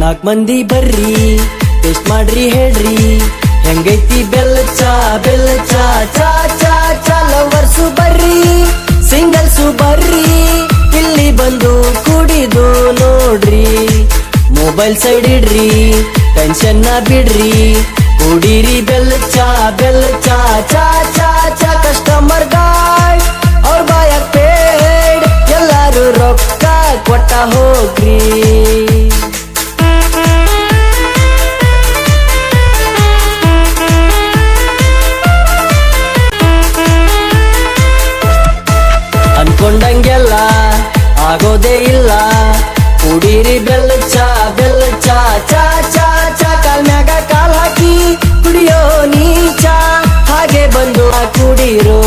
ನಾಲ್ಕು ಮಂದಿ ಬರ್ರಿ ಟೇಸ್ಟ್ ಮಾಡ್ರಿ ಹೇಳ್ರಿ ಹೆಂಗೈತಿ ಬೆಲ್ಲ ಚಾ ಚಾ ಚಾ ಚಾ ಲವರ್ಸು ಬರ್ರಿ ಸಿಂಗಲ್ಸು ಬರ್ರಿ ಇಲ್ಲಿ ಬಂದು ಕುಡಿದು ನೋಡ್ರಿ ಮೊಬೈಲ್ ಸೈಡ್ ಇಡ್ರಿ ಟೆನ್ಷನ್ ನ ಬಿಡ್ರಿ ಕುಡೀರಿ ಬೆಲ್ಲ ಚಾ ಚಾ ಚಾ ಚಾ ಕಸ್ಟಮರ್ ಗಾರ್ಡ್ ಅವ್ರ ಬಾಯಾಗ ಪೇಡ್ ಎಲ್ಲಾರು ರೊಕ್ಕ ಕೊಟ್ಟ ಹೋಗ್ರಿ ಅನ್ಕೊಂಡಂಗೆಲ್ಲ ಆಗೋದೇ ಇಲ್ಲ ಕುಡೀರಿ ಬೆಲ್ಲ ಚಾ ಚಾ ಚಾ ಚಾ ಕಾಲ್ ಮ್ಯಾಗ ಕಾಲ್ ಹಾಕಿ ಕುಡಿಯೋ ನೀ ಚಾ ಹಾಗೆ ಬಂದು ಕುಡೀರೋ